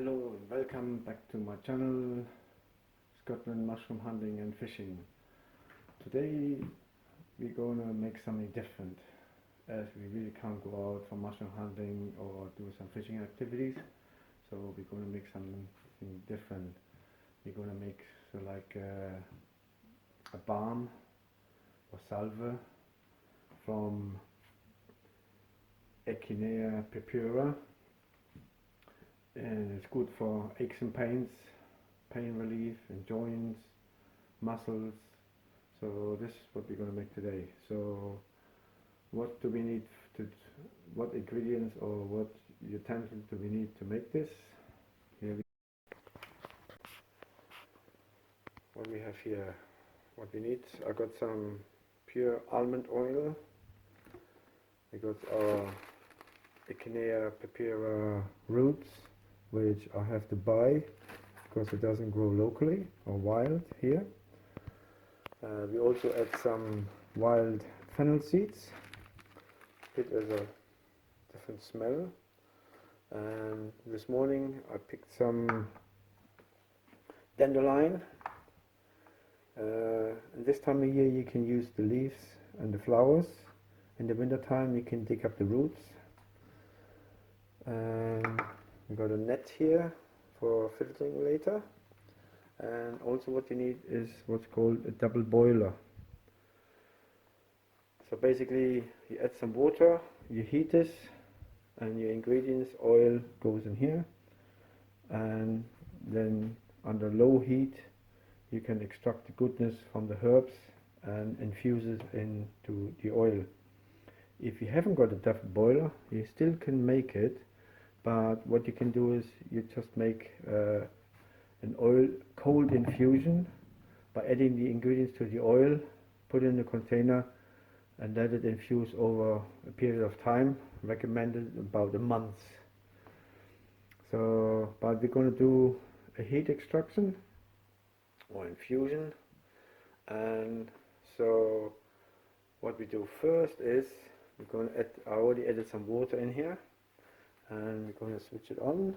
Hello and welcome back to my channel, Scotland Mushroom Hunting and Fishing. Today we're gonna make something different, as we really can't go out for mushroom hunting or do some fishing activities. So we're gonna make something different. We're gonna make a balm or salve from Echinacea purpurea. And it's good for aches and pains, pain relief in joints, muscles. So this is what we're going to make today. So what do we need what ingredients or what utensils do we need to make this? What we have here, what we need, I got some pure almond oil. We got our Echinacea purpurea roots, which I have to buy because it doesn't grow locally or wild here. We also add some wild fennel seeds. It has a different smell. And this morning I picked some dandelion. And this time of year you can use the leaves and the flowers. In the winter time you can dig up the roots. And we got a net here for filtering later, and also what you need is what's called a double boiler. So basically you add some water, you heat this, and your ingredients, oil goes in here, and then under low heat you can extract the goodness from the herbs and infuse it into the oil. If you haven't got a double boiler, you still can make it. But what you can do is you just make an oil cold infusion by adding the ingredients to the oil, put it in a container and let it infuse over a period of time, recommended about a month. So, but we're going to do a heat extraction or infusion, and so what we do first is we're going to add, I already added some water in here, and we're going to switch it on.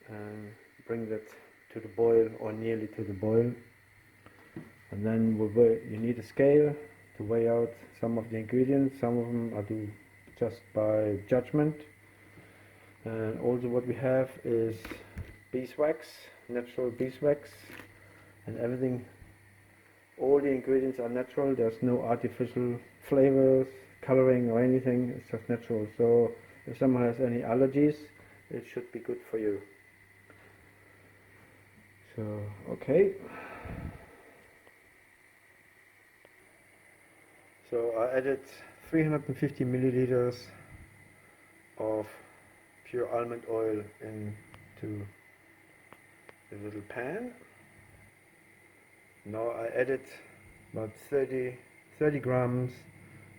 And bring that to the boil or nearly to the boil. And then you need a scale to weigh out some of the ingredients. Some of them I do just by judgment. And also what we have is beeswax, natural beeswax, and everything. All the ingredients are natural. There's no artificial flavors, coloring or anything. It's just natural. So if someone has any allergies, it should be good for you. So okay. So I added 350 milliliters of pure almond oil into the little pan. Now I added about 30 grams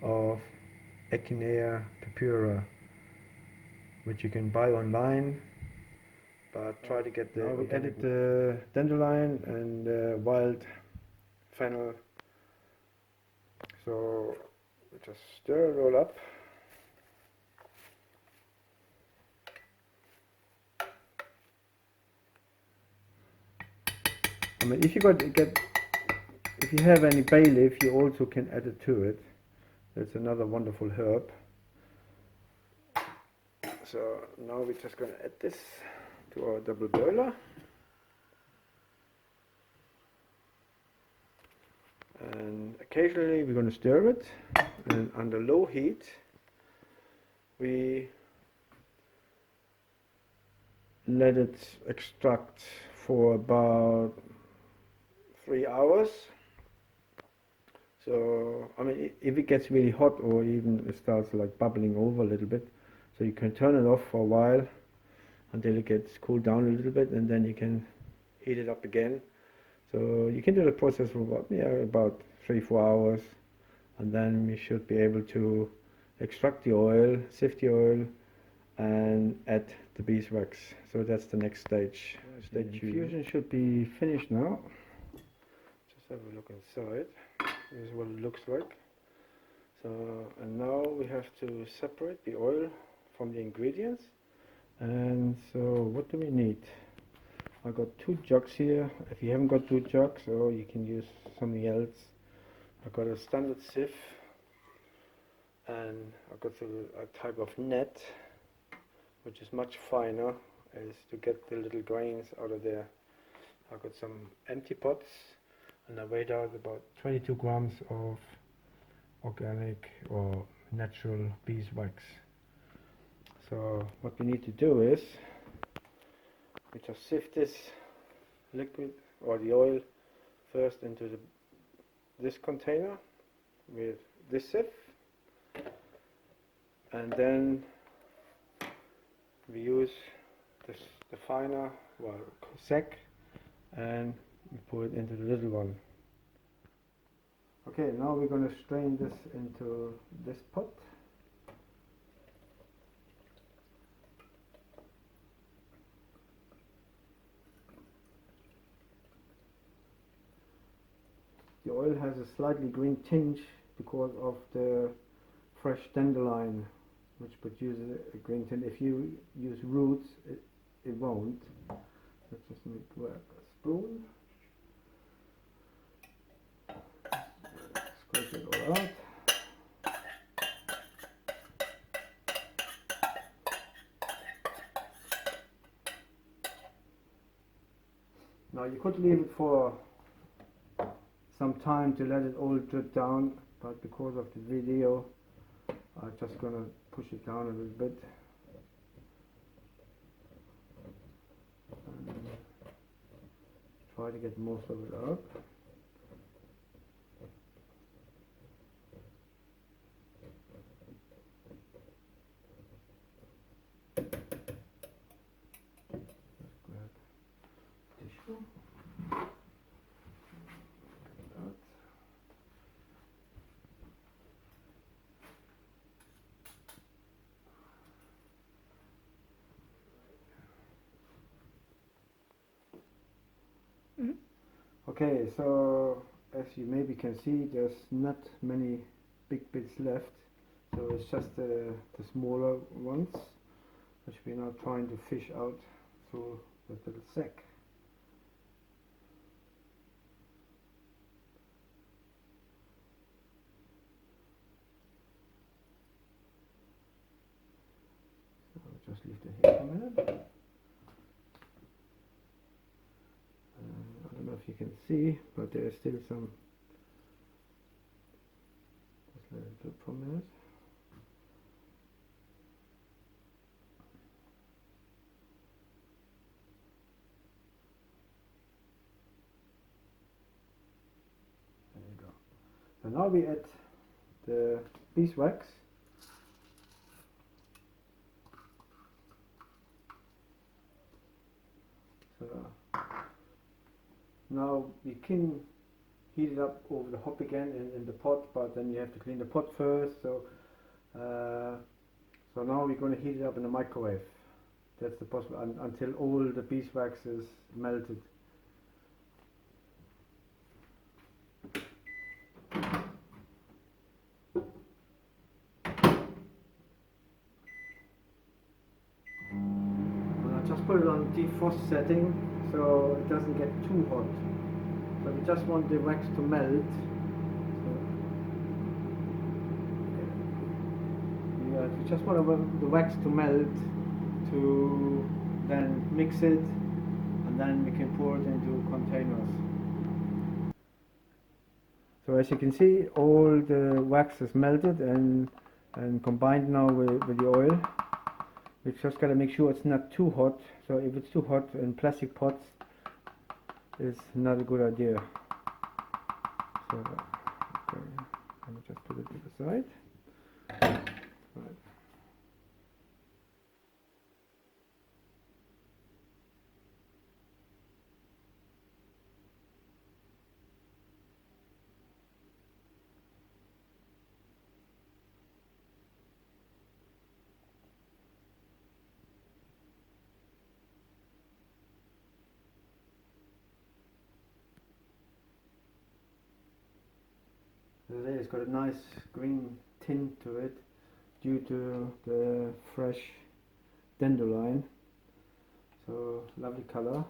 of Echinacea purpurea, which you can buy online, but try to get the... Now we added the dandelion and wild fennel. So we just stir it all up. I mean, if you have any bay leaf, you also can add it to it. That's another wonderful herb. So now we're just going to add this to our double boiler. And occasionally we're going to stir it, and under low heat we let it extract for about 3 hours. So I mean, if it gets really hot or even it starts like bubbling over a little bit, so you can turn it off for a while until it gets cooled down a little bit, and then you can heat it up again. So you can do the process for about 3-4 hours, and then we should be able to extract the oil, sift the oil, and add the beeswax. So that's the next stage. The infusion should be finished now. Just have a look inside. This is what it looks like. So, and now we have to separate the oil from the ingredients. And so what do we need? I got 2 jugs here. If you haven't got 2 jugs, or you can use something else. I got a standard sieve, and I got a type of net, which is much finer, is to get the little grains out of there. I got some empty pots, and I weighed out about 22 grams of organic or natural beeswax. So what we need to do is we just sift this liquid or the oil first into this container with this sieve, and then we use the finer sack, and we pour it into the little one. Okay, now we're going to strain this into this pot. The oil has a slightly green tinge because of the fresh dandelion, which produces a green tint. If you use roots, it won't. Let's just make work a spoon. Scrape it all out. Now you could leave it for some time to let it all drip down, but because of the video, I'm just gonna push it down a little bit. And try to get most of it up. Let's grab tissue. Okay, so as you maybe can see, there's not many big bits left, so it's just the smaller ones, which we're now trying to fish out through the little sack. So I'll just leave that here for a minute. I don't know if you can see, but there is still some. Just let it drip for a minute. There you go. So now we add the beeswax. So now we can heat it up over the hob again in the pot, but then you have to clean the pot first. So so now we're going to heat it up in the microwave. That's the possible until all the beeswax is melted. And I just put it on defrost setting so it doesn't get too hot. So we just want the wax to melt. So, yeah, we just want the wax to melt to then mix it, and then we can pour it into containers. So as you can see, all the wax is melted and combined now with the oil. We just got to make sure it's not too hot. So if it's too hot in plastic pots, it's not a good idea. So okay, let me just put it to the side. Right. There it's got a nice green tint to it due to the fresh dandelion. So lovely color.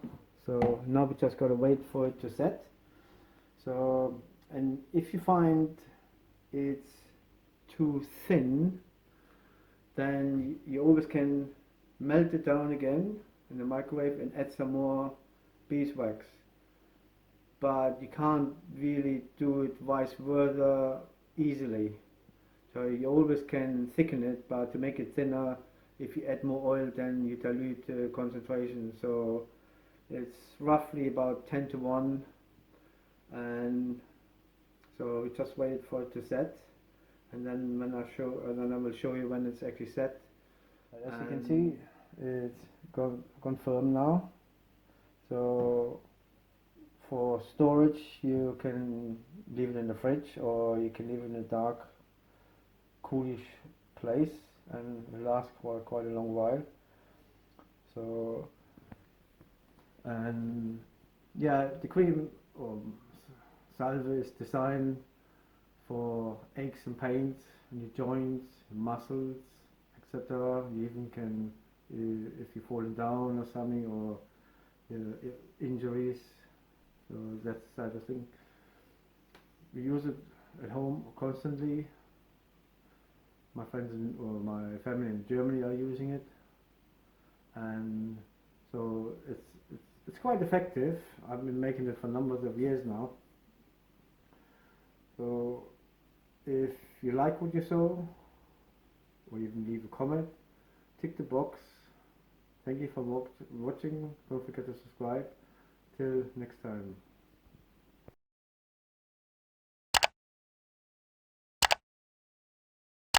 So now we just gotta wait for it to set. So, and if you find it's too thin, then you always can melt it down again in the microwave and add some more beeswax. But you can't really do it vice versa easily. So you always can thicken it, but to make it thinner, if you add more oil, then you dilute the concentration. So it's roughly about 10 to 1, and so we just wait for it to set, and then when I will show you when it's actually set. As you can see, it's confirmed now. So for storage, you can leave it in the fridge, or you can leave it in a dark, coolish place, and it lasts for quite a long while. So, and yeah, the cream or salve is designed for aches and pains in your joints, muscles, etc. You even can, if you're falling down or something, or injuries, so that's the type of thing. We use it at home constantly. My friends or my family in Germany are using it, and so it's quite effective. I've been making it for numbers of years now. So if you like what you saw, or even leave a comment, tick the box. Thank you for watching. Don't forget to subscribe. Till next time.